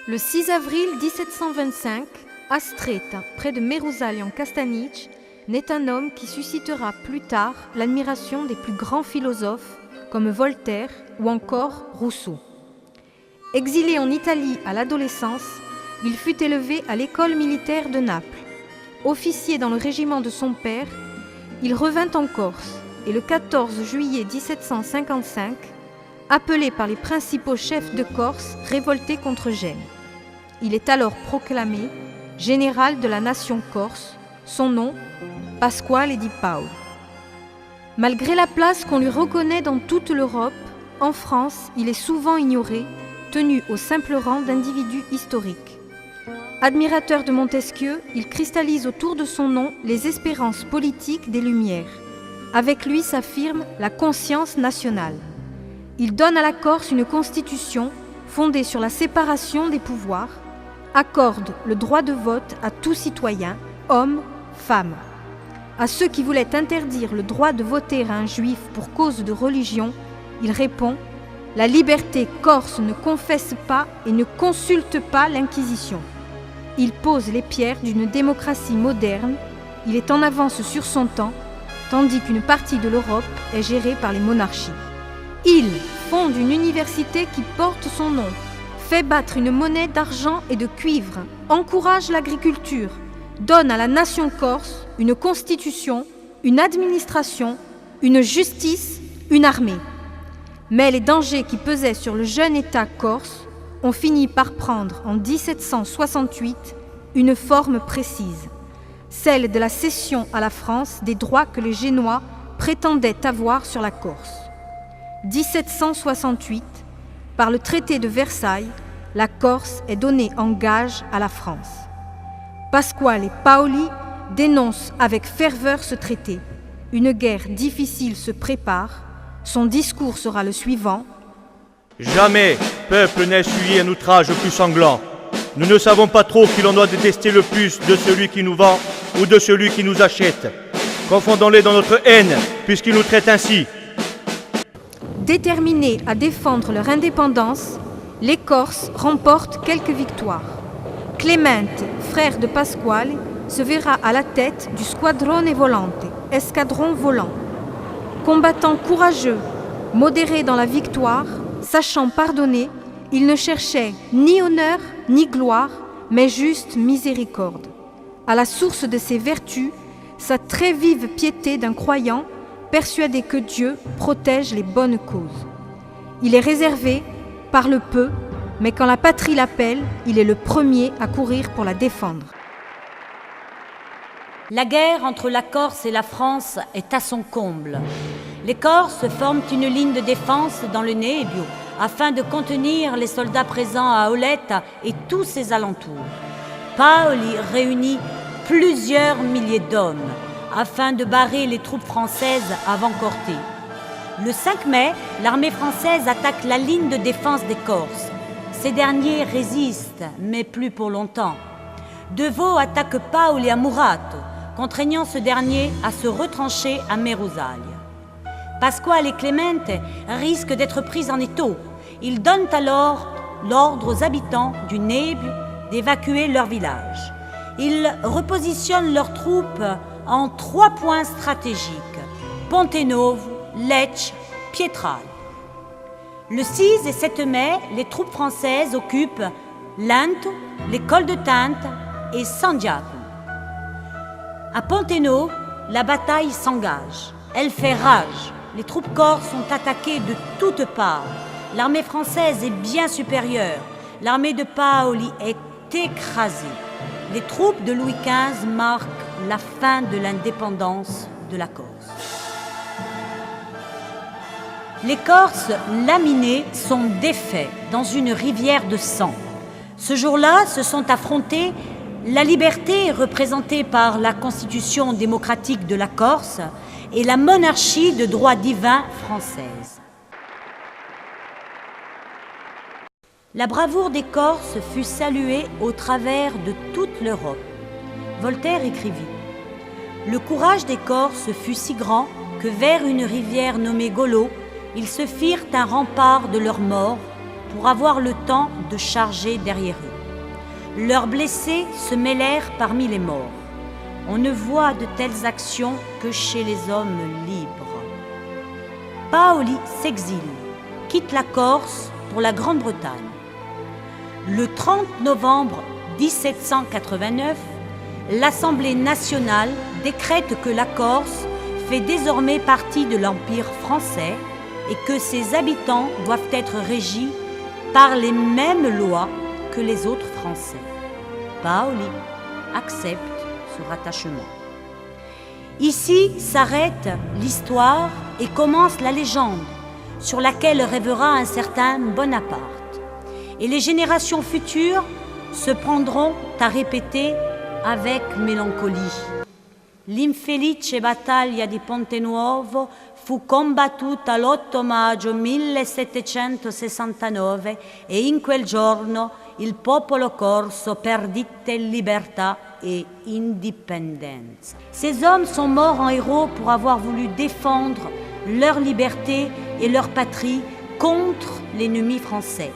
Le 6 avril 1725, à Streta, près de Meruzali en Castanic, naît un homme qui suscitera plus tard l'admiration des plus grands philosophes comme Voltaire ou encore Rousseau. Exilé en Italie à l'adolescence, il fut élevé à l'école militaire de Naples. Officier dans le régiment de son père, il revint en Corse et le 14 juillet 1755, appelé par les principaux chefs de Corse révoltés contre Gênes. Il est alors proclamé général de la nation corse, son nom, Pasquale di Paoli. Malgré la place qu'on lui reconnaît dans toute l'Europe, en France, il est souvent ignoré, tenu au simple rang d'individu historique. Admirateur de Montesquieu, il cristallise autour de son nom les espérances politiques des Lumières. Avec lui s'affirme la conscience nationale. Il donne à la Corse une constitution fondée sur la séparation des pouvoirs, accorde le droit de vote à tout citoyen, homme, femme. À ceux qui voulaient interdire le droit de voter à un juif pour cause de religion, il répond « La liberté corse ne confesse pas et ne consulte pas l'Inquisition ». Il pose les pierres d'une démocratie moderne, il est en avance sur son temps, tandis qu'une partie de l'Europe est gérée par les monarchies. Il fonde une université qui porte son nom, fait battre une monnaie d'argent et de cuivre, encourage l'agriculture, donne à la nation corse une constitution, une administration, une justice, une armée. Mais les dangers qui pesaient sur le jeune État corse ont fini par prendre en 1768 une forme précise, celle de la cession à la France des droits que les Génois prétendaient avoir sur la Corse. 1768, par le traité de Versailles, la Corse est donnée en gage à la France. Pasquale Paoli dénonce avec ferveur ce traité. Une guerre difficile se prépare. Son discours sera le suivant. Jamais peuple n'a essuyé un outrage plus sanglant. Nous ne savons pas trop qui l'on doit détester le plus, de celui qui nous vend ou de celui qui nous achète. Confondons-les dans notre haine, puisqu'ils nous traitent ainsi. Déterminés à défendre leur indépendance, les Corses remportent quelques victoires. Clemente, frère de Pasquale, se verra à la tête du Squadrone Volante, escadron volant. Combattant courageux, modéré dans la victoire, sachant pardonner, il ne cherchait ni honneur ni gloire, mais juste miséricorde. À la source de ses vertus, sa très vive piété d'un croyant, persuadé que Dieu protège les bonnes causes. Il est réservé, parle peu, mais quand la patrie l'appelle, il est le premier à courir pour la défendre. La guerre entre la Corse et la France est à son comble. Les Corses forment une ligne de défense dans le Nebbio afin de contenir les soldats présents à Oletta et tous ses alentours. Paoli réunit plusieurs milliers d'hommes afin de barrer les troupes françaises avant Corté. Le 5 mai, l'armée française attaque la ligne de défense des Corses. Ces derniers résistent, mais plus pour longtemps. Deveau attaque Paoli à Murato, contraignant ce dernier à se retrancher à Meruzali. Pasquale et Clemente risquent d'être pris en étau. Ils donnent alors l'ordre aux habitants du Nebbio d'évacuer leur village. Ils repositionnent leurs troupes en 3 points stratégiques, Pontenovo, Lecce, Pietrale. Le 6 et 7 mai, les troupes françaises occupent Lento, l'école de Tinte et San Giacomo. À Pontenovo, la bataille s'engage. Elle fait rage. Les troupes corses sont attaquées de toutes parts. L'armée française est bien supérieure. L'armée de Paoli est écrasée. Les troupes de Louis XV marquent la fin de l'indépendance de la Corse. Les Corses laminés sont défaits dans une rivière de sang. Ce jour-là, se sont affrontés la liberté représentée par la Constitution démocratique de la Corse et la monarchie de droit divin française. La bravoure des Corses fut saluée au travers de toute l'Europe. Voltaire écrivit « Le courage des Corses fut si grand que vers une rivière nommée Golo, ils se firent un rempart de leurs morts pour avoir le temps de charger derrière eux. leurs blessés se mêlèrent parmi les morts. On ne voit de telles actions que chez les hommes libres. Paoli s'exile, quitte la Corse pour la Grande-Bretagne. Le 30 novembre 1789, l'Assemblée nationale décrète que la Corse fait désormais partie de l'Empire français et que ses habitants doivent être régis par les mêmes lois que les autres Français. Paoli accepte ce rattachement. Ici s'arrête l'histoire et commence la légende sur laquelle rêvera un certain Bonaparte. Et les générations futures se prendront à répéter avec mélancolie. L'infelice battaglia di Ponte Nuovo fu combattuta l'8 maggio 1769 e in quel giorno il popolo corso perdite libertà et indépendance. Ces hommes sont morts en héros pour avoir voulu défendre leur liberté et leur patrie contre l'ennemi français.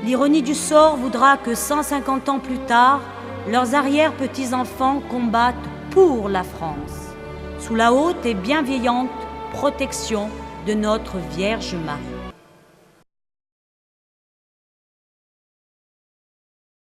L'ironie du sort voudra que 150 ans plus tard, leurs arrière-petits-enfants combattent pour la France, sous la haute et bienveillante protection de notre Vierge Marie.